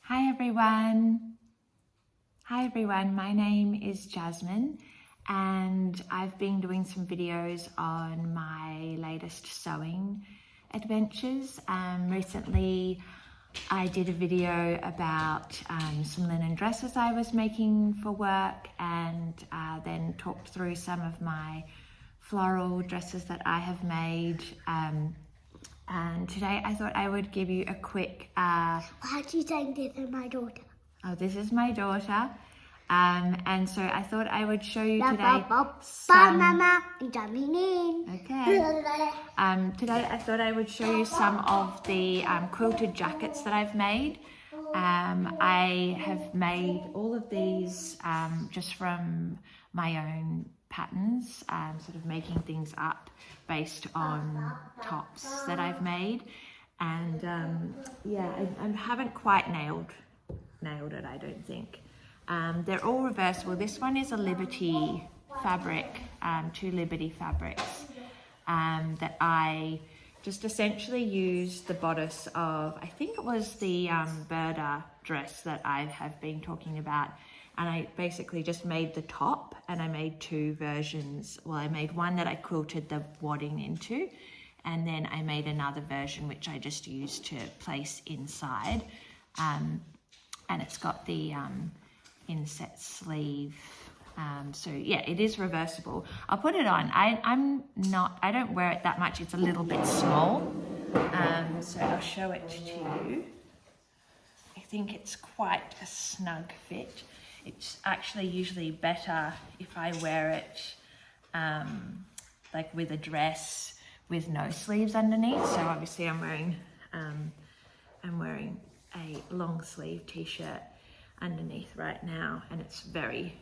Hi everyone. My name is Jasmine and I've been doing some videos on my latest sewing adventures. Recently I did a video about some linen dresses I was making for work, and then talked through some of my floral dresses that I have made. And today I thought I would give you a quick... Why are you saying this is my daughter? Oh, this is my daughter. And so I thought I would show you today some... Mama, I'm coming in. Okay. Today I thought I would show you some of the quilted jackets that I've made. I have made all of these just from my own patterns, sort of making things up based on tops that I've made. And yeah, I haven't quite nailed it, I don't think. They're all reversible. This one is a Liberty fabric, 2 Liberty fabrics that I just essentially used the bodice of, I think it was the Berda dress that I have been talking about, and I basically just made the top, and I made 2 versions. Well, I made one that I quilted the wadding into, and then I made another version which I just used to place inside, and it's got the inset sleeve. So yeah, it is reversible. I'll put it on. I don't wear it that much. It's a little bit small. So I'll show it to you. I think it's quite a snug fit. It's actually usually better if I wear it like with a dress with no sleeves underneath. So obviously I'm wearing a long sleeve t-shirt underneath right now, and it's very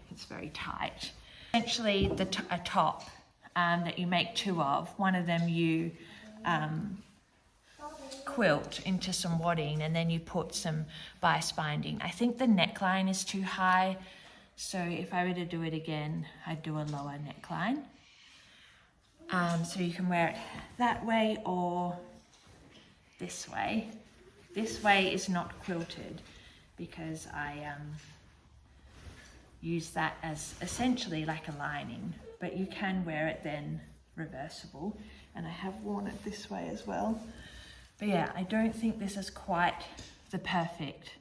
tight. Essentially a top that you make 2 of. One of them you quilt into some wadding, and then you put some bias binding. I think the neckline is too high, so if I were to do it again, I'd do a lower neckline. So you can wear it that way or this way. This way is not quilted because I use that as essentially like a lining, but you can wear it then reversible, and I have worn it this way as well. But yeah, I don't think this is quite the perfect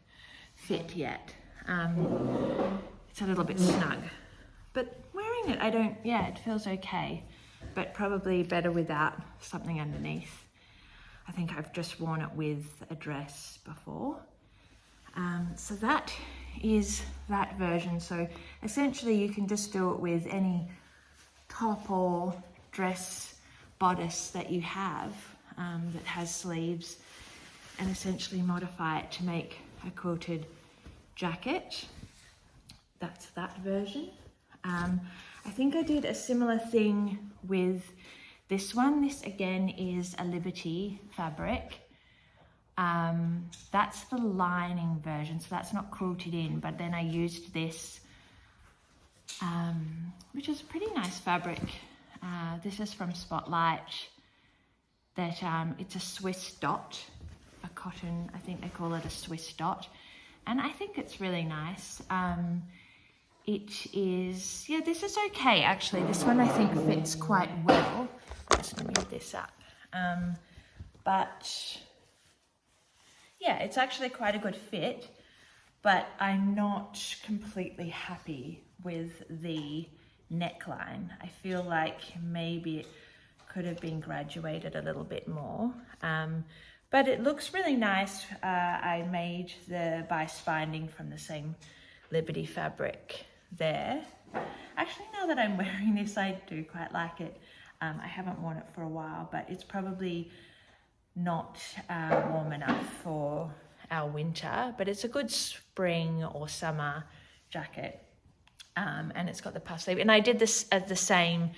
fit yet. It's a little bit snug, but wearing it, it feels okay, but probably better without something underneath. I think I've just worn it with a dress before. So that is that version. So essentially you can just do it with any top or dress bodice that you have that has sleeves, and essentially modify it to make a quilted jacket. That's that version. I think I did a similar thing with this one. This again is a Liberty fabric. That's the lining version, so that's not quilted in, but then I used this, which is a pretty nice fabric. This is from Spotlight, that it's a Swiss dot, a cotton, I think they call it a Swiss dot, and I think it's really nice. It is, yeah, this is okay actually. This one I think fits quite well. Just gonna move this up. But yeah, it's actually quite a good fit, but I'm not completely happy with the neckline. I feel like maybe it could have been graduated a little bit more, but it looks really nice. I made the bias binding from the same Liberty fabric there. Actually, now that I'm wearing this, I do quite like it. I haven't worn it for a while, but it's probably not warm enough for our winter, but it's a good spring or summer jacket. And it's got the puff sleeve, and I did this at the same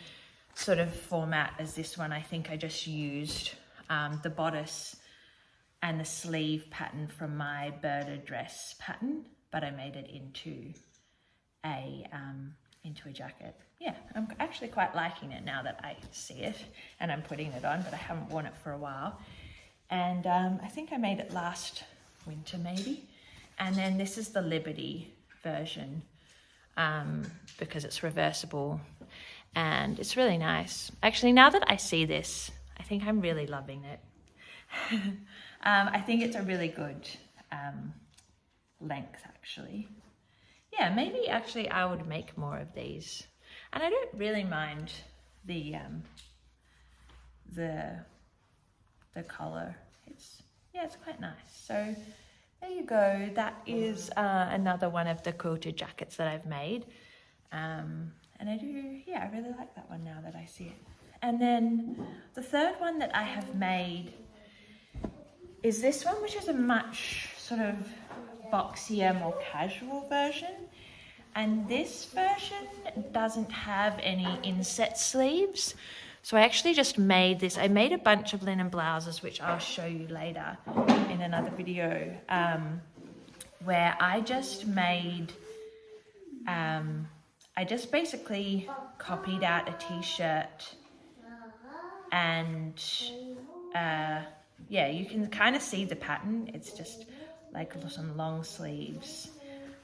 sort of format as this one. I think I just used the bodice and the sleeve pattern from my Berda dress pattern, but I made it into a jacket. Yeah, I'm actually quite liking it now that I see it, and I'm putting it on, but I haven't worn it for a while. And I think I made it last winter maybe, And then this is the Liberty version because it's reversible and it's really nice. Actually, now that I see this, I think I'm really loving it. I think it's a really good length actually. Yeah, maybe actually I would make more of these. And I don't really mind the color. It's quite nice. So there you go. That is another one of the quilted jackets that I've made. And I really like that one now that I see it. And then the third one that I have made is this one, which is a much sort of boxier, more casual version. And this version doesn't have any inset sleeves. So I actually just made this. I made a bunch of linen blouses, which I'll show you later in another video, where I just made, I just basically copied out a t-shirt and yeah, you can kind of see the pattern. It's just like some long sleeves.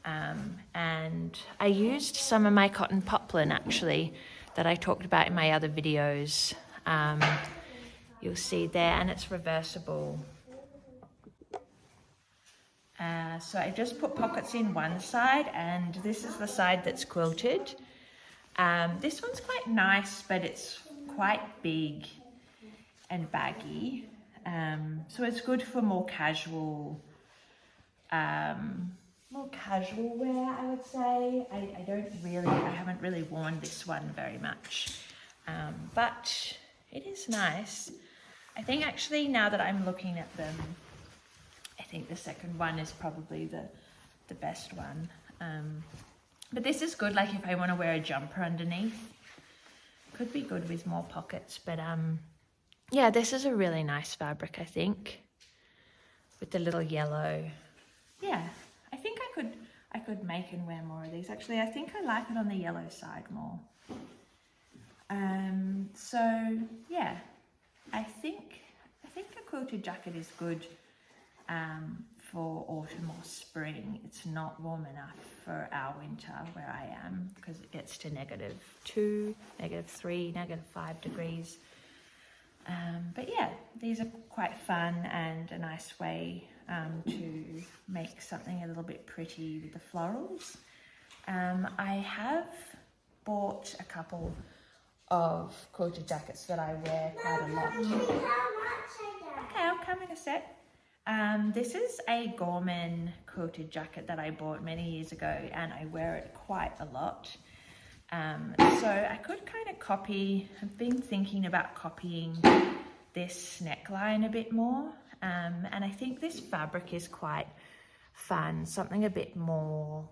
And I used some of my cotton poplin actually that I talked about in my other videos. You'll see there, and it's reversible. So I just put pockets in one side, and this is the side that's quilted. This one's quite nice, but it's quite big and baggy. So it's good for more casual wear, I would say. I haven't really worn this one very much, but it is nice. I think actually now that I'm looking at them, I think the second one is probably the best one. But this is good, like if I want to wear a jumper underneath. Could be good with more pockets, but yeah, this is a really nice fabric, I think, with the little yellow. Yeah, I think I could make and wear more of these. Actually, I think I like it on the yellow side more. So yeah, I think a quilted jacket is good for autumn or spring. It's not warm enough for our winter where I am, because it gets to -2, -3, -5 degrees. But yeah, these are quite fun and a nice way to make something a little bit pretty with the florals. I have bought a couple of quilted jackets that I wear quite a lot. Okay, I'll come in a sec. This is a Gorman quilted jacket that I bought many years ago, and I wear it quite a lot. So I could kind of copy, I've been thinking about copying this neckline a bit more. And I think this fabric is quite fun, something a bit more,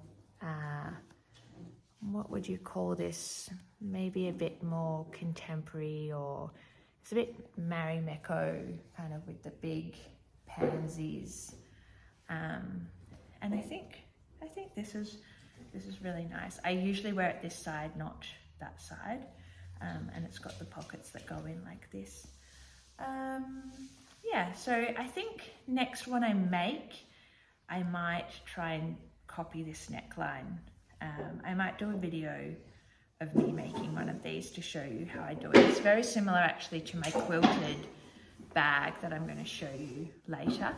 what would you call this? Maybe a bit more contemporary, or it's a bit Marimekko, kind of with the big pansies. And I think this is really nice. I usually wear it this side, not that side. And it's got the pockets that go in like this. Yeah, so I think next one I make, I might try and copy this neckline. I might do a video of me making one of these to show you how I do it. It's very similar actually to my quilted bag that I'm going to show you later.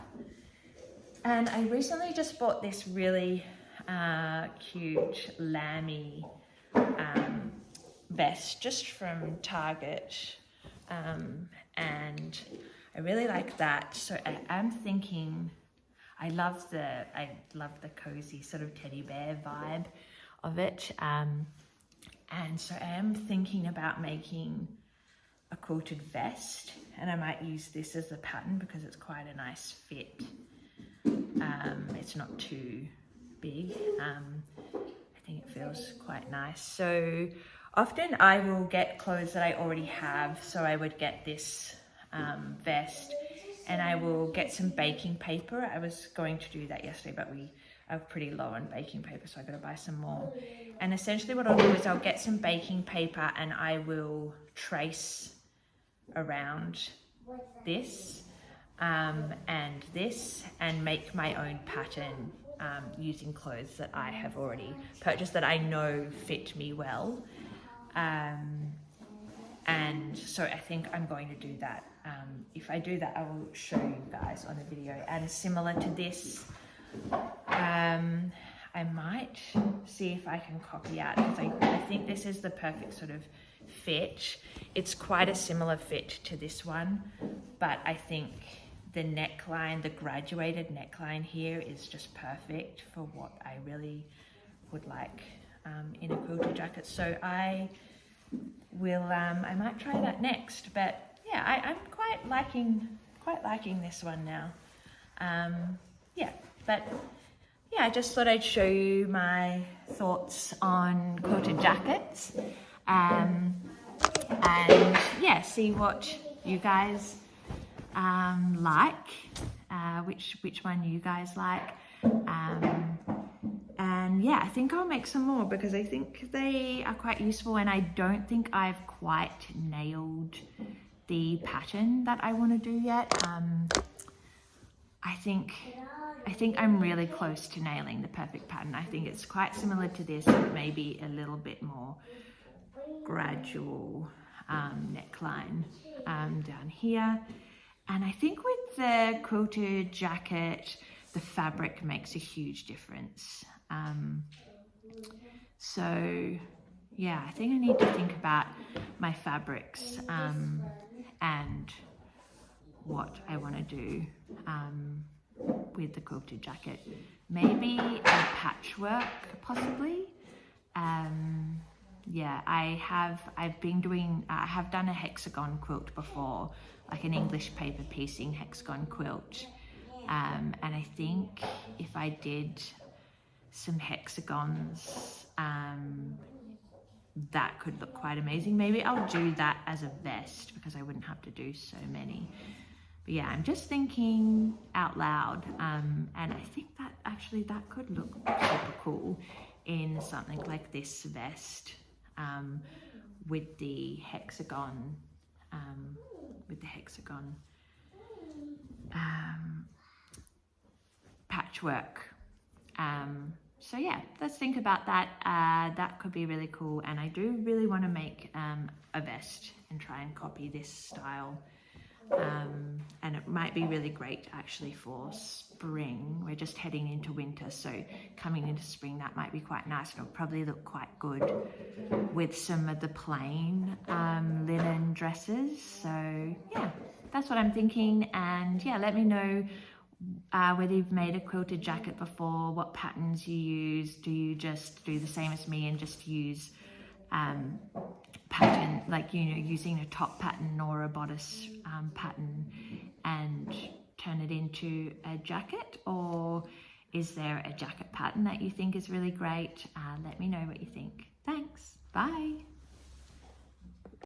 And I recently just bought this really cute lammy vest just from Target, and I really like that. So I am thinking, I love the cozy sort of teddy bear vibe of it, and so I am thinking about making a quilted vest, and I might use this as the pattern because it's quite a nice fit. It's not too big. I think it feels quite nice. So often I will get clothes that I already have. So I would get this vest, and I will get some baking paper. I was going to do that yesterday, but we are pretty low on baking paper, so I got to buy some more. And essentially what I'll do is I'll get some baking paper and I will trace around this and this and make my own pattern using clothes that I have already purchased that I know fit me well. And so I think I'm going to do that. If I do that, I will show you guys on the video. And similar to this, I might see if I can copy out, because I think this is the perfect sort of fit. It's quite a similar fit to this one, but I think the neckline, the graduated neckline here is just perfect for what I really would like in a quilted jacket. So I might try that next, but yeah, I'm quite liking this one now. I just thought I'd show you my thoughts on quilted jackets, and yeah, see what you guys like, which one you guys like, and yeah, I think I'll make some more because I think they are quite useful, and I don't think I've quite nailed the pattern that I want to do yet. I think I'm really close to nailing the perfect pattern. I think it's quite similar to this, but maybe a little bit more gradual neckline down here. And I think with the quilted jacket, the fabric makes a huge difference. So yeah, I think I need to think about my fabrics and what I want to do with the quilted jacket. Maybe a patchwork, possibly. Yeah, I have done a hexagon quilt before, like an English paper piecing hexagon quilt, and I think if I did some hexagons, that could look quite amazing. Maybe I'll do that as a vest because I wouldn't have to do so many. But yeah, I'm just thinking out loud, and I think that actually that could look super cool in something like this vest, with the hexagon, patchwork. So yeah, let's think about that. That could be really cool, and I do really want to make a vest and try and copy this style. And it might be really great actually for spring. We're just heading into winter, so coming into spring, that might be quite nice. It'll probably look quite good with some of the plain linen dresses. So yeah, that's what I'm thinking. And yeah, let me know whether you've made a quilted jacket before, what patterns you use. Do you just do the same as me and just use pattern, like, you know, using a top pattern or a bodice pattern and turn it into a jacket? Or is there a jacket pattern that you think is really great? Let me know what you think. Thanks. Bye.